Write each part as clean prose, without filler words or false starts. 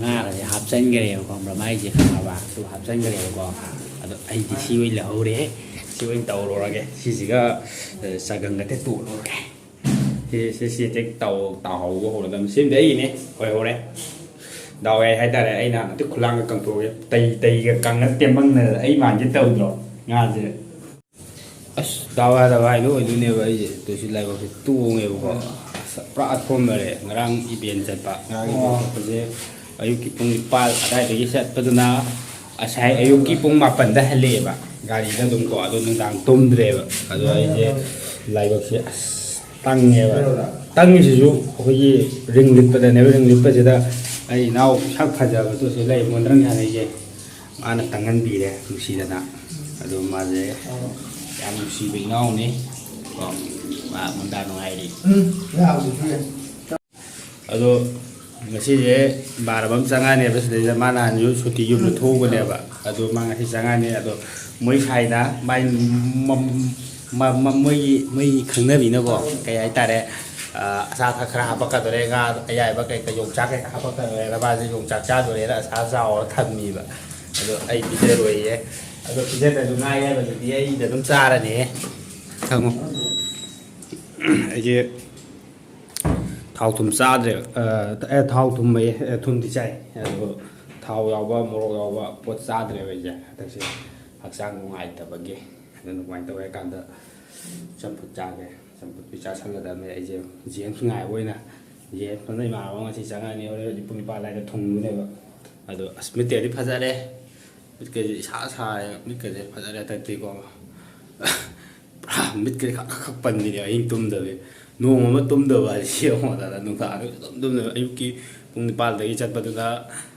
ꯉꯥꯒꯁꯦ ꯍꯥꯞꯆꯤꯟꯈ꯭ꯔꯦꯕꯀꯣ ꯃꯥꯏꯁꯦ ꯈꯪꯉꯕ ꯑꯗꯨ ꯍꯥꯞꯆꯤꯟꯈ꯭ꯔꯦꯕꯀꯣ ꯑꯗꯣ ꯑꯩꯗꯤ ꯁꯤ ꯑꯣꯏꯅ ꯂꯧꯍꯧꯔꯦ ꯁꯤ ꯑꯣꯏꯅ ꯇꯧꯔꯨꯔꯒꯦ ꯁꯤꯁꯤꯒ ꯆꯒꯪꯒꯇ ꯇꯣꯠꯂꯨꯔꯒꯦ ꯁꯤ ꯍꯦꯛ ꯇꯥꯎꯍꯧꯕ ꯍꯧꯔꯗꯕꯅꯤ ꯁꯤꯃꯗꯤ ꯑꯩꯒꯤꯅꯦ ꯑꯣꯏꯍꯧꯔꯦ ꯗꯥꯎ ꯌꯥꯏ ꯍꯥꯏꯇꯥꯔꯦ ꯑꯩꯅ ꯍꯟꯗꯛꯇꯤ ꯈꯨꯂꯥꯡꯒ ꯀꯪꯊꯣꯛꯑꯒꯦ ꯇꯩꯒ ꯀꯪꯉ ꯇꯦꯝꯃꯪꯅ ꯑꯩ ꯃꯥꯟꯁꯦ ꯇꯧꯗ꯭ꯔꯣ ꯉꯥꯁꯦ ꯑꯁ ꯗꯥꯎ ꯌꯥꯗꯕ ꯍꯥꯏꯗꯣ ꯑꯣꯏꯗꯣꯏꯅꯦꯕ ꯑꯩꯁꯦ ꯑꯗꯨꯁꯨ ꯂꯥꯏꯕꯛꯁꯦ ꯇꯣꯡꯉꯦꯕꯀꯣ ꯄꯨꯔꯥ ꯑꯊꯣꯝꯕꯔꯦ ꯉꯔꯥꯡ ꯏꯚꯦꯟ ꯆꯠꯄ ꯉꯔꯥꯡ ꯏꯚꯦꯟ ꯆꯠꯄꯁꯦ ꯑꯌꯨꯛꯀꯤ ꯄꯨꯡ 9 ꯑꯗꯨꯋꯥꯏꯗꯒꯤ ꯆꯠꯄꯗꯨꯅ ꯉꯁꯥꯏ ꯑꯌꯨꯛꯀꯤ ꯄꯨꯡ 4ꯗ ꯍꯜꯂꯛꯑꯦꯕ ꯒꯥꯔꯤꯗ ꯑꯗꯨꯝ ꯀꯣ ꯑꯗꯣ ꯅꯨꯡꯗꯥꯡ ꯇꯨꯝꯗ꯭ꯔꯦꯕ ꯑꯗꯣ ꯑꯩꯁꯦ ꯂꯥꯏꯕꯛꯁꯦ ꯑꯁ ꯇꯪꯉꯦꯕ ꯇꯪꯉꯤꯁꯤꯁꯨ ꯑꯩꯈꯣꯏꯒꯤ ꯔꯤꯡ ꯂꯤꯠꯄꯗꯅꯦꯕ ꯔꯤꯡ ꯂꯤꯠꯄꯁꯤꯗ ꯑꯩ ꯏꯅꯥꯎ ꯁꯛ ꯐꯖꯕꯗꯨꯁꯨ ꯂꯩ ꯃꯣꯟꯗ꯭ꯔꯪ ꯁꯥꯟꯅꯩꯁꯦ ꯃꯥꯅ ꯇꯪꯍꯟꯕꯤꯔꯦ ꯅꯨꯡꯁꯤꯗꯅ ꯑꯗꯣ ꯃꯥꯁꯦ ꯌꯥꯝ ꯅꯨꯡꯁꯤꯕ ꯏꯅꯥꯎꯅꯤ ꯀꯣ ꯃꯥ ꯃꯨꯟꯗꯥ ꯅꯨꯡꯉꯥꯏꯔꯤ ꯑꯗꯣ ꯉꯁꯤꯁꯦ ꯏꯃꯥꯟꯅꯕ ꯑꯃ ꯆꯪꯉꯛꯑꯅꯦꯕ ꯁꯤꯗꯩꯗ ꯃꯥ ꯅꯍꯥꯟꯁꯨ ꯁꯨꯇꯤ ꯌꯨꯝꯗ ꯊꯣꯛꯎꯕꯅꯦꯕ ꯑꯗꯣ ꯃꯥ ꯉꯁꯤ ꯆꯪꯉꯛꯑꯅꯤ ꯑꯗꯣ ꯃꯣꯏ ꯁꯥꯏꯅ ꯃꯣꯏꯒꯤ ꯈꯪꯅꯕꯤꯅꯀꯣ ꯀꯩ ꯍꯥꯏꯇꯥꯔꯦ ꯑꯆꯥ ꯑꯊꯛ ꯈꯔ ꯍꯥꯞꯄꯛꯀꯗꯣꯔꯦ ꯉꯥ ꯑꯌꯥꯏꯕ ꯀꯩꯀꯥ ꯌꯣꯡꯆꯥꯛ ꯀꯩꯀꯥ ꯍꯥꯞꯄꯛꯀꯗꯣꯔꯦ ꯃꯥꯁꯦ ꯌꯣꯡꯆꯥꯛ ꯆꯥꯗꯣꯔꯦꯅ ꯑꯁꯥ ꯆꯥꯎꯔ ꯊꯝꯃꯤꯕ ꯑꯗꯣ ꯑꯩ ꯄꯤꯖꯔꯣꯏꯌꯦ ꯑꯗꯣ ꯄꯤꯖꯗ꯭ꯔꯁꯨ ꯉꯥ ꯑꯌꯥꯏꯕꯗꯨꯗꯤ ꯑꯩꯗ ꯑꯗꯨꯝ ꯆꯥꯔꯅꯤ ꯈꯪꯉꯣ ꯑꯩꯁꯦ ꯊꯥꯎ ꯊꯨꯝ ꯆꯥꯗ꯭ꯔꯦ ꯊꯥꯎ ꯊꯨꯝꯕꯩ ꯊꯨꯝꯗꯤ ꯆꯥꯏ ꯑꯗꯣ ꯊꯥꯎ ꯌꯥꯎꯕ ꯃꯣꯔꯣꯛ ꯌꯥꯎꯕ ꯄꯣꯠ ꯆꯥꯗ꯭ꯔꯦꯕ ꯑꯩꯁꯦ ꯍꯟꯗꯛꯁꯦ ꯍꯛꯆꯥꯡ ꯅꯨꯡꯉꯥꯏꯇꯕꯒꯤ ꯑꯗꯨꯅ ꯀꯃꯥꯏꯅ ꯇꯧꯋꯦ ꯍꯥꯏ ꯀꯥꯟꯗ ꯆꯝꯐꯨꯠ ꯆꯥꯒꯦ ꯆꯝꯐꯨꯠꯄꯤ ꯆꯥꯁꯜꯂꯗꯕꯅꯦ ꯑꯩꯁꯦ ꯖꯦꯝꯁ ꯉꯥꯏꯕ ꯑꯣꯏꯅ ꯖꯦꯝꯁꯅ ꯏꯃꯥꯟꯅꯕ ꯉꯁꯤ ꯆꯪꯉꯛꯑꯅꯤ ꯍꯧꯖꯤꯛ ꯄꯨꯡ 9 ꯑꯗꯨꯋꯥꯏꯗ ꯊꯨꯡꯗꯣꯏꯅꯦꯕ ꯑꯗꯣ ꯑꯁ ꯃꯤꯠꯀꯗꯤ ꯐꯖꯔꯦ ꯃꯤꯠꯀꯁꯦ ꯏꯁꯥ ꯁꯥꯔꯦ ꯃꯤꯠꯀꯁꯦ ꯐꯖꯔꯦ ꯍꯟꯗꯛꯇꯤꯀꯣ ꯄꯨꯔꯥ ꯃꯤꯠꯀꯁꯦ ꯈꯛ ꯄꯟꯕꯤꯅꯦ ꯑꯍꯤꯡ ꯇꯨꯝꯗꯕꯤ ꯅꯣꯡ ꯑꯃ ꯇꯨꯝꯗꯕ ꯍꯥꯏꯁꯤ ꯌꯦꯡꯉꯣꯗꯅ ꯅꯨꯡꯗꯥꯡꯗ ꯑꯗꯨꯝ ꯇꯨꯝꯗꯕ ꯑꯌꯨꯛꯀꯤ ꯄꯨꯡ 9ꯗꯒꯤ ꯆꯠꯄꯗꯨꯅ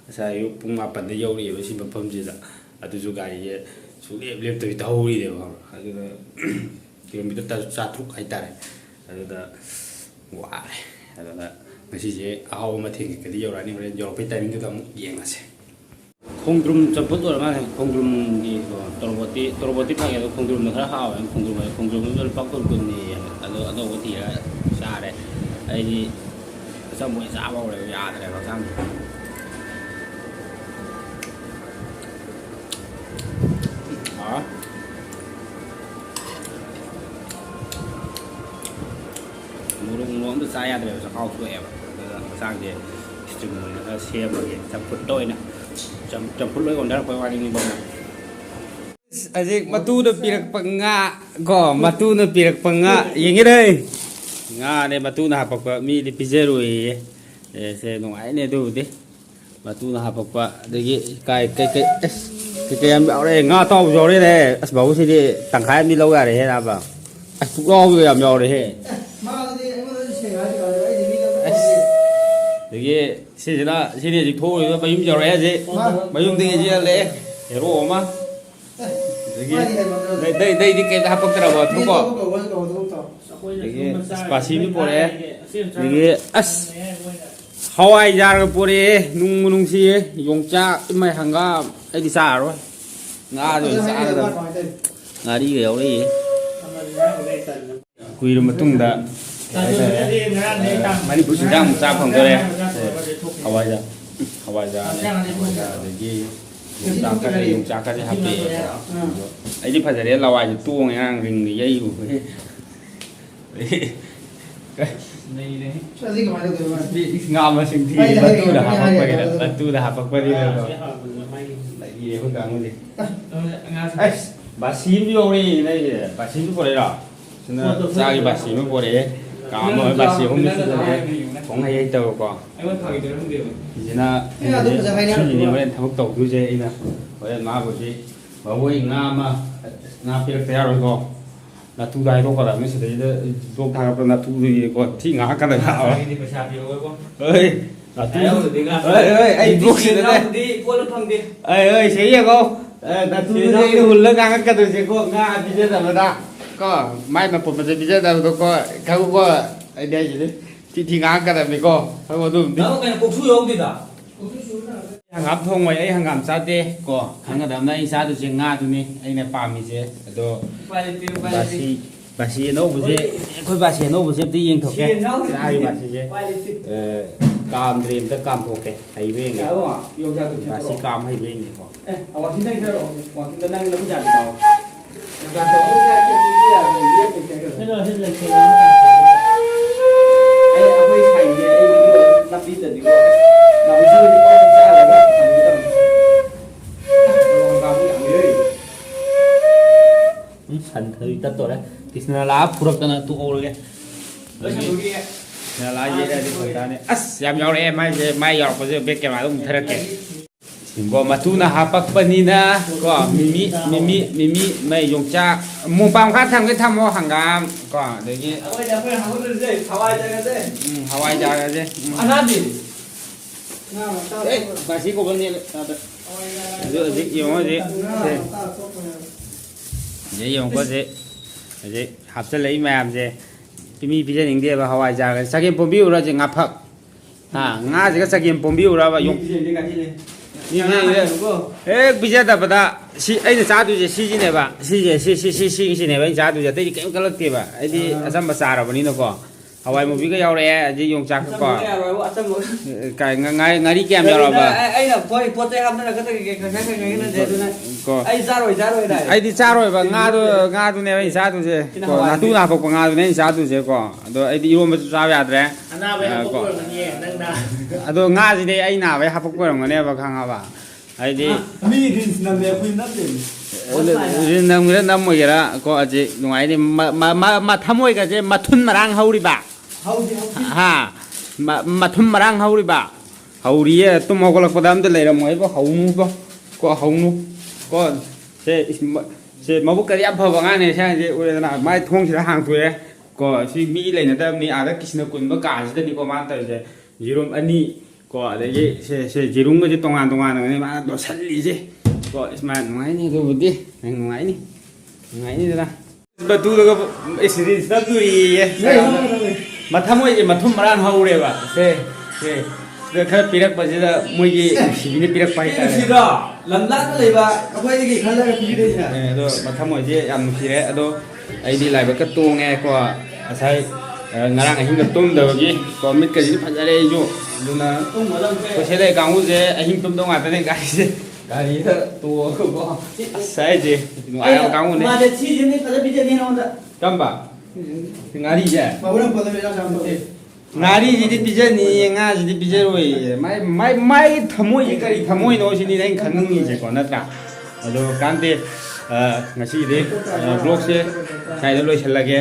ꯉꯁꯥꯏ ꯑꯌꯨꯛ ꯄꯨꯡ 8ꯗ ꯌꯧꯔꯛꯑꯦꯕ ꯁꯤ ꯃꯐꯝꯁꯤꯗ ꯑꯗꯨꯁꯨ ꯒꯥꯔꯤꯁꯦ ꯁꯨꯡꯂꯦꯞ ꯂꯦꯞꯇꯕꯤ ꯊꯧꯔꯤꯅꯦꯕ ꯑꯗꯨꯅ ꯀꯤꯂꯣꯃꯤꯇꯔ 6 ꯍꯥꯏꯇꯥꯔꯦ ꯑꯗꯨꯗ ꯋꯥꯔꯦ ꯑꯗꯨꯅ ꯉꯁꯤꯁꯦ ꯑꯍꯥꯎꯕ ꯃꯊꯦꯜ ꯀꯩꯀꯩꯗꯤ ꯌꯧꯔꯛꯑꯅꯤ ꯍꯣꯔꯦꯟ ꯌꯧꯔꯛꯄꯩ ꯇꯥꯏꯃꯤꯡꯗꯨꯗ ꯑꯃꯨꯛ ꯌꯦꯡꯉꯁꯦ ꯈꯣꯡꯗ꯭ꯔꯨꯝ ꯆꯝꯐꯨꯠ ꯑꯣꯏꯔ ꯃꯥꯜꯂꯦ ꯈꯣꯡꯗ꯭ꯔꯨꯝꯒꯤ ꯇꯣꯔꯕꯣꯇꯤ ꯐꯪꯉꯦ ꯑꯗꯣ ꯈꯣꯡꯗ꯭ꯔꯨꯝꯅ ꯈꯔ ꯍꯥꯎꯋꯦ ꯈꯣꯡꯗ꯭ꯔꯨꯝꯗꯨ ꯂꯨꯄꯥ 20 ꯑꯗꯣ ꯑꯅꯧꯕ ꯊꯤꯔꯒ ꯆꯥꯔꯦ ꯑꯩꯗꯤ ꯑꯆꯝꯕ ꯆꯥꯕ ꯍꯧꯔꯦꯕ ꯌꯥꯗ꯭ꯔꯦꯕ ꯍꯛꯆꯥꯡꯁꯦ ꯃꯣꯔꯣꯛ ꯑꯝꯇ ꯆꯥ ꯌꯥꯗ꯭ꯔꯦꯕ ꯆꯈꯥꯎ ꯁꯣꯛꯑꯦꯕ ꯑꯗꯨꯅ ꯍꯛꯆꯥꯡꯁꯦ ꯏꯁꯇ꯭ꯔꯤꯝ ꯑꯣꯏꯅ ꯈꯔ ꯁꯦꯝꯃꯒꯦ ꯆꯝꯐꯨꯠꯇ ꯑꯣꯏꯅ ꯆꯝꯐꯨꯠ ꯂꯣꯏ ꯑꯣꯟꯊꯔꯛꯄꯩ ꯋꯥꯔꯤꯅꯤꯕ ꯍꯧꯖꯤꯛ ꯃꯇꯨꯅ ꯄꯤꯔꯛꯄ ꯉꯥ ꯀꯣ ꯃꯇꯨꯅ ꯄꯤꯔꯛꯄ ꯉꯥ ꯌꯦꯡꯉꯤꯔꯦ ꯉꯥꯅꯦ ꯃꯇꯨꯅ ꯍꯥꯄꯛꯄ ꯃꯤꯗꯤ ꯄꯤꯖꯔꯣꯏꯌꯦ ꯁꯦ ꯅꯨꯡꯉꯥꯏꯅꯦ ꯑꯗꯨꯕꯨꯗꯤ ꯃꯇꯨꯅ ꯍꯥꯄꯛꯄ ꯑꯗꯒꯤ ꯀꯩꯀꯩ ꯌꯥꯝ ꯌꯥꯎꯔꯦ ꯉꯥ ꯑꯇꯥꯎꯕꯁꯨ ꯌꯥꯎꯔꯦꯅꯦ ꯑꯁ ꯕꯥꯕꯨꯁꯤꯗꯤ ꯇꯪꯈꯥꯏ ꯑꯃꯗꯤ ꯂꯧ ꯌꯥꯔꯦꯍꯦ ꯅꯥꯕ ꯑꯁ ꯄꯨꯛꯂꯥꯎꯕꯤꯒ ꯌꯥꯝ ꯌꯥꯎꯔꯦꯍꯦ ꯑꯗꯒꯤ ꯁꯤꯗꯤ ꯍꯧꯖꯤꯛ ꯊꯣꯛꯎꯔꯤꯕ ꯃꯌꯨꯝ ꯌꯧꯔꯛꯑꯦ ꯍꯧꯖꯤꯛ ꯃꯌꯨꯝꯗꯒꯤ ꯆꯦꯜꯂꯛꯑꯦ ꯍꯦꯔꯣ ꯑꯃ ꯑꯗꯒꯤ ꯀꯩꯝꯇ ꯍꯥꯄꯛꯇ꯭ꯔꯕꯣ ꯊꯣꯛꯀꯣ ꯑꯗꯒꯤ ꯄꯥꯁꯤꯕꯤ ꯄꯣꯔꯛꯑꯦ ꯑꯗꯒꯤ ꯑꯁ ꯍꯋꯥꯏꯖꯥꯔꯒ ꯄꯣꯔꯛꯑꯦ ꯅꯨꯡꯕꯨ ꯅꯨꯡꯁꯤꯌꯦ ꯌꯣꯡꯆꯥꯛ ꯏꯃꯥꯏ ꯍꯪꯒꯥꯝ ꯑꯩꯗꯤ ꯆꯥꯔꯔꯣꯏ ꯉꯥꯗ ꯑꯣꯏꯅ ꯆꯥꯒꯗꯕ ꯉꯥꯔꯤꯒ ꯌꯥꯎꯔꯛꯏ ꯀꯨꯏꯔꯕ ꯃꯇꯨꯡꯗ ꯃꯅꯤꯄꯨꯔ ꯆꯤꯟꯖꯥꯛ ꯑꯃꯨꯛ ꯆꯥ ꯐꯪꯗꯣꯔꯦ ꯍꯋꯥꯏꯖꯥꯔ ꯑꯗꯒꯤ ꯌꯣꯡꯆꯥꯛꯀꯁꯦ ꯍꯥꯞꯄꯛꯑꯦ ꯑꯩꯗꯤ ꯐꯖꯔꯦ ꯂꯋꯥꯏꯁꯦ ꯇꯣꯡꯉꯦ ꯉꯔꯥꯡ ꯔꯤꯡꯗ ꯌꯩꯔꯨꯕꯒꯤ ꯉꯥ ꯃꯁꯤꯡ ꯊꯤ ꯃꯇꯨꯗ ꯍꯥꯄꯛꯄꯅꯤꯅ ꯑꯩꯈꯣꯏ ꯀꯥꯡꯕꯨꯗꯤ ꯑꯁ ꯕꯥꯁꯤ ꯑꯃ ꯌꯧꯔꯛꯏ ꯅꯪꯁꯦ ꯕꯥꯁꯤ ꯑꯃ ꯄꯣꯔꯛꯏꯔꯣ ꯁꯤꯅ ꯆꯥꯒꯤ ꯕꯥꯁꯤ ꯑꯃ ꯄꯣꯔꯛꯑꯦ ꯀꯥ ꯑꯃ ꯕꯥꯁꯤ ꯑꯍꯨꯝꯗ ꯁꯨꯖꯜꯂꯦ ꯊꯣꯡ ꯍꯩꯇꯕꯀꯣ ꯁꯤꯁꯤꯅ ꯁꯤꯁꯤꯅꯦ ꯍꯣꯔꯦꯟ ꯊꯕꯛ ꯇꯧꯗꯣꯏꯁꯦ ꯑꯩꯅ ꯍꯣꯔꯦꯟ ꯃꯥꯕꯨꯗꯤ ꯕꯥꯕꯣꯏ ꯉꯥ ꯄꯤꯔꯛꯇ ꯌꯥꯔꯣꯏꯀꯣ ꯅꯥꯇꯨꯗ ꯍꯥꯏꯗꯣꯛꯀꯗꯕꯅꯤ ꯁꯤꯗꯩꯗ ꯗꯣꯛ ꯊꯥꯒꯠꯄ ꯅꯥꯇꯨꯗꯨꯒꯤꯀꯣ ꯊꯤ ꯉꯥꯛꯀꯗꯕ ꯑꯩ ꯕ꯭ꯂꯣꯛꯁꯤꯗꯅꯦ ꯁꯤ ꯌꯦꯡꯉꯣ ꯅꯥꯇꯨꯗꯨꯗꯤ ꯑꯩꯅ ꯍꯨꯜꯂꯒ ꯉꯥꯡꯉꯛꯀꯗꯣꯏꯁꯦꯀꯣ ꯉꯥ ꯄꯤꯖꯗꯕꯗ ꯀꯣ ꯃꯥꯏ ꯃꯄꯣꯠꯁꯦ ꯄꯤꯖꯗꯕꯗꯣꯀꯣ ꯈꯪꯉꯨꯀꯣ ꯑꯩꯗꯤ ꯍꯥꯏꯁꯤꯗꯤ ꯊꯤ ꯉꯥꯡꯉꯛꯀꯗꯕꯅꯤꯀꯣ ꯈꯪꯉꯣ ꯑꯗꯨꯝꯗꯤ ꯀꯣꯛꯁꯨ ꯌꯥꯎꯗꯦꯗ ꯍꯪꯒꯥꯝ ꯊꯣꯡꯉꯣꯏ ꯑꯩ ꯍꯪꯒꯥꯝ ꯆꯥꯗꯦ ꯀꯣ ꯈꯪꯒꯗꯕꯅ ꯑꯩ ꯆꯥꯗꯣꯏꯁꯦ ꯉꯥꯗꯨꯅꯤ ꯑꯩꯅ ꯄꯥꯝꯃꯤꯁꯦ ꯑꯗꯣ บาซีโน่บุเซ่คุยบาซีโน่บุเซ่ที่ยิงถูกแกได้บาซีเซ่กามเตรียมจะกามถูกแกให้เว้งบาซีกามให้เว้งนี่พอเอาวันที่ได้เธอวันที่ได้แล้วผู้ใหญ่เราการต่อผู้ใหญ่จะมีเรื่องเรียกเป็นแค่เกิดให้เราให้เลยเคยไอ้เอาไปใส่เนี่ยไอ้นับดีแต่ดีกว่าเราไม่ช่วยก็ไม่ใช่อะไรแบบทำไม่ต้องลองทำอย่างนี้ฉันเคยตัดตัวแล้วที่นาลาพูดกันนะตัวโอ้เลยแล้วฉันดูดินาลาเยอะเลยที่คนตาเนี่ยยามยาวเลยไม่ยาวก็จะเบกแกมาต้องเทระแกก็มาทุนหาปักปนีนะก็มีไม่ยงจ้ามุมปามคัดทำก็ทำว่าหังกามก็เดี๋ยวนี้เอาไว้จะเพื่อนเขาจะได้ฮาวายใจกันได้ฮาวายใจกันได้อันนั้นดิเอ๊ะภาษีก็เป็นนี่เลยเดี๋ยวสิยังว่าสิเดี๋ยวยังก็สิเดี๋ยวหับจะเลยแม่สิพี่มีพี่จะยิงเดียวฮาวายใจกันสักยังปุ่มบิวเราจะงับพักงาสิก็สักยังปุ่มบิวเราว่ายงนี่bây giờ tập đó ấy là sao tụi chị này bà xí này bây giờ tụi chị thấy cái lắc tiền bà ấy đi sao mà xả rồi bên nó có hỏi một cái dao này chỉ dùng chắc có cái ngay đi kem rồi bà ấy là coi tay ham nó là cái có ấy ra rồi này ấy đi xa rồi bà nga tụi này bây giờ tụi chị có là tụi nào phục nga tụi này sao tụi chị có rồi ấy đi ôm ra về đấy rồi nga gì đây ấy nào vậy hấp phục cái này bà khang bà ấy đi mi thì nằm đẹp hơn lắm rồi nằm rồi ra có gì ngoài đi mà tham cái gì mà thun mà đang hầu đi bà ha mà thun mà đang hầu đi bà hầu đi tụi mày có lạc vào đám tới lấy làm mấy có hầu nu có hầu nu có sẽ mà bốc cái áp phở bằng này xem gì ui là mai thong chỉ là hàng tuổi có suy mỹ này người ta mi à đó cái gì nó cũng mất cả gì đó đi qua mang tới rồi 지름 아니 có đấy 제 지름 cái 동안 này mà nó 살리지 có mà ngoài này cái gì ngoài này ra betul cái istri sắp đi mà tham ấy mà thum marang hậu đấy bà thế cái pirak bây giờ mua gì xí này pirak phải cái đó lần lát cái gì bà có phải cái khăn là cái gì đấy nhỉ đó mà tham ấy gì ăn gì đấy đó ấy đi lại với cái tuồng nghe có sai ngarang ahin ka tum da gi ko mit ka ji phajare jo duna ko sele kaung je ahin tum dong ata ne kai je gari da to ko sai je no ayam kaung ne ma de chi je ne ta bi je ne onda kamba ngari je ma buram pa me ra sam to ngari ji di bi je ni nga ji di bi je roi mai thamoi ji kari thamoi no si ni dai khanung ni je ko na tra ado kante ngasi de blog se sai da loi chalage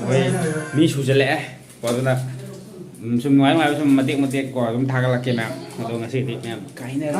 ôi mi sưu lẽ có đó là sum nói ngoài sum một tiệc có sum thang là kia mẹ mà tôi ngã xịt mẹ cái này